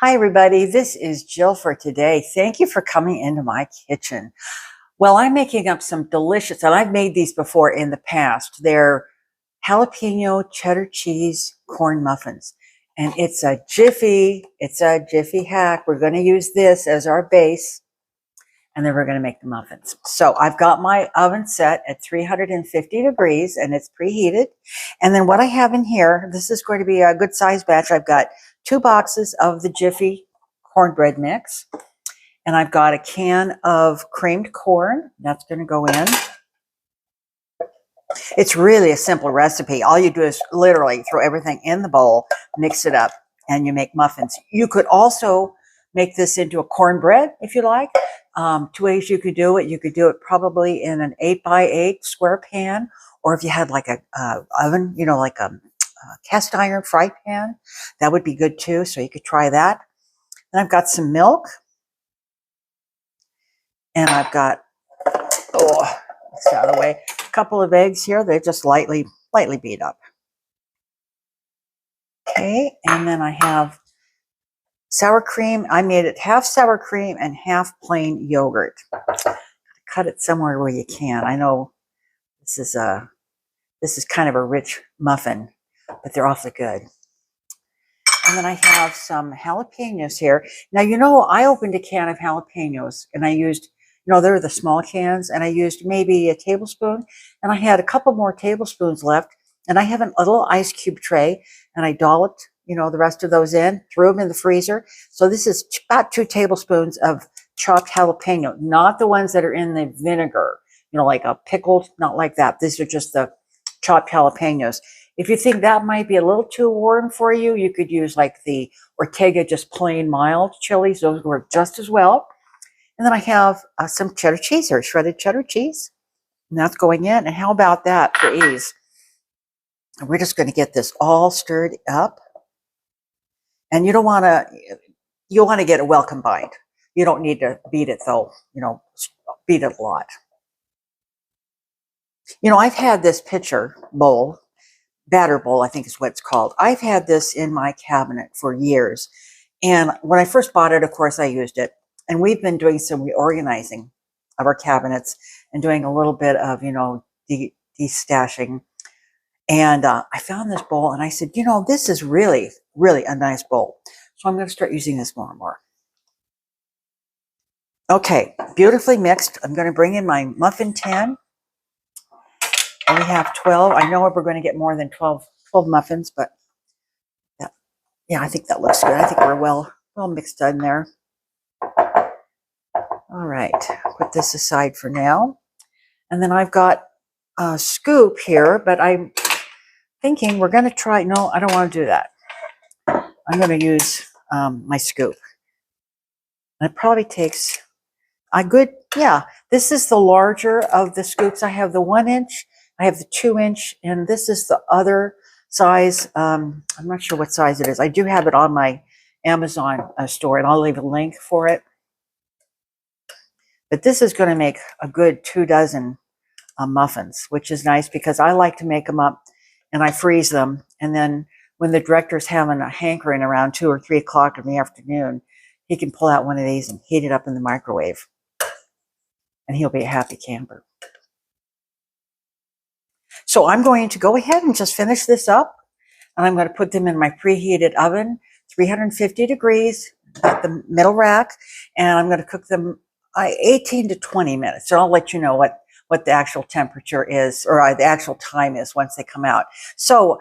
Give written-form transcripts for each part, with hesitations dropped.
Hi, everybody. This is Jill for today. Thank you for coming into my kitchen. Well, I'm making up some delicious, and I've made these before in the past. They're jalapeno cheddar cheese corn muffins. And it's a Jiffy hack. We're going to use this as our base, and then we're going to make the muffins. So I've got my oven set at 350 degrees, and it's preheated. And then what I have in here, this is going to be a good size batch. I've got 2 boxes of the Jiffy cornbread mix, and I've got a can of creamed corn. That's going to go in. It's really a simple recipe. All you do is literally throw everything in the bowl, mix it up, and you make muffins. You could also make this into a cornbread if you like. 2 ways you could do it. You could do it probably in an 8x8 square pan, or if you had like a oven, like a cast iron fry pan, that would be good too. So you could try that. Then I've got some milk, and I've got it's out of the way. A couple of eggs here. They're just lightly beat up. Okay, and then I have sour cream. I made it half sour cream and half plain yogurt. Cut it somewhere where you can. I know this is kind of a rich muffin, but they're awfully good. And then I have some jalapenos here. Now, I opened a can of jalapenos, and I used, they're the small cans, and I used maybe a tablespoon, and I had a couple more tablespoons left, and I have a little ice cube tray, and I dolloped, the rest of those in, threw them in the freezer. So this is about 2 tablespoons of chopped jalapeno, not the ones that are in the vinegar, like a pickled, not like that. These are just the chopped jalapenos. If you think that might be a little too warm for you, you could use like the Ortega, just plain mild chilies. Those work just as well. And then I have some cheddar cheese or shredded cheddar cheese. And that's going in. And how about that for ease? And we're just going to get this all stirred up. And you'll want to get it well combined. You don't need to beat it though, beat it a lot. I've had this pitcher bowl, batter bowl, I think is what it's called. I've had this in my cabinet for years. And when I first bought it, of course, I used it. And we've been doing some reorganizing of our cabinets and doing a little bit of, de-stashing. And I found this bowl and I said, this is really, really a nice bowl. So I'm going to start using this more and more. Okay, beautifully mixed. I'm going to bring in my muffin tin. And we have 12. I know we're going to get more than 12 muffins, but yeah, I think that looks good. I think we're well mixed in there. All right, put this aside for now. And then I've got a scoop here, but I'm thinking we're going to try, no, I don't want to do that. I'm going to use my scoop. And it probably takes a good, this is the larger of the scoops. I have the 1 inch, I have the 2 inch, and this is the other size. I'm not sure what size it is. I do have it on my Amazon store, and I'll leave a link for it. But this is going to make a good 2 dozen muffins, which is nice because I like to make them up and I freeze them. And then when the director's having a hankering around 2 or 3 o'clock in the afternoon, he can pull out one of these and heat it up in the microwave. And he'll be a happy camper. So I'm going to go ahead and just finish this up. And I'm going to put them in my preheated oven, 350 degrees at the middle rack. And I'm going to cook them 18 to 20 minutes. So I'll let you know what the actual temperature is, or the actual time is once they come out. So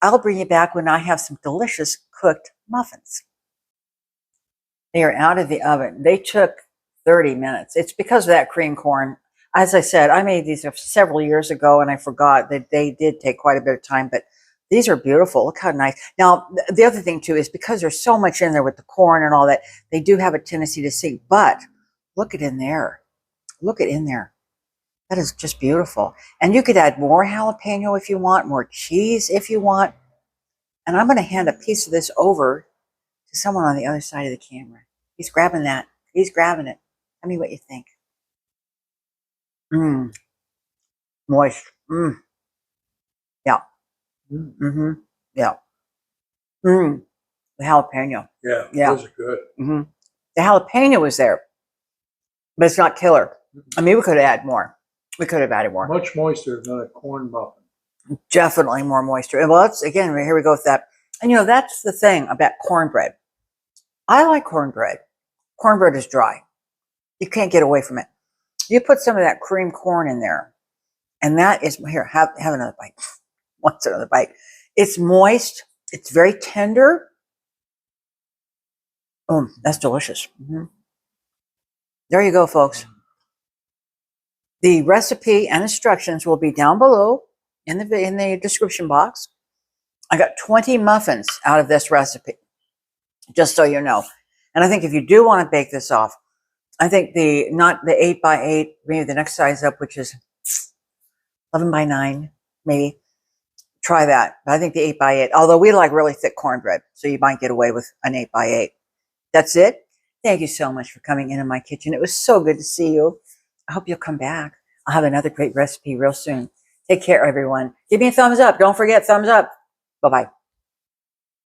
I'll bring you back when I have some delicious cooked muffins. They are out of the oven. They took 30 minutes. It's because of that cream corn. As I said, I made these several years ago, and I forgot that they did take quite a bit of time, but these are beautiful. Look how nice. Now, the other thing, too, is because there's so much in there with the corn and all that, they do have a tendency to sink. But look at in there. Look at in there. That is just beautiful. And you could add more jalapeno if you want, more cheese if you want. And I'm going to hand a piece of this over to someone on the other side of the camera. He's grabbing that. He's grabbing it. Tell me what you think. Moist. Yeah. Yeah. The jalapeno. Yeah, Yeah. those are good. Mm-hmm. The jalapeno was there, but it's not killer. I mean, we could have added more. We could have added more. Much moister than a corn muffin. Definitely more moisture. And well, it's, again, here we go with that. And that's the thing about cornbread. I like cornbread. Cornbread is dry. You can't get away from it. You put some of that cream corn in there, and that is, here, have another bite. What's another bite? It's moist. It's very tender. Oh, that's delicious. Mm-hmm. There you go, folks. The recipe and instructions will be down below in the description box. I got 20 muffins out of this recipe, just so you know. And I think if you do want to bake this off, I think not the 8x8, maybe the next size up, which is 11x9, maybe. Try that. But I think the 8x8, although we like really thick cornbread, so you might get away with an 8x8. That's it. Thank you so much for coming into my kitchen. It was so good to see you. I hope you'll come back. I'll have another great recipe real soon. Take care, everyone. Give me a thumbs up. Don't forget, thumbs up. Bye-bye.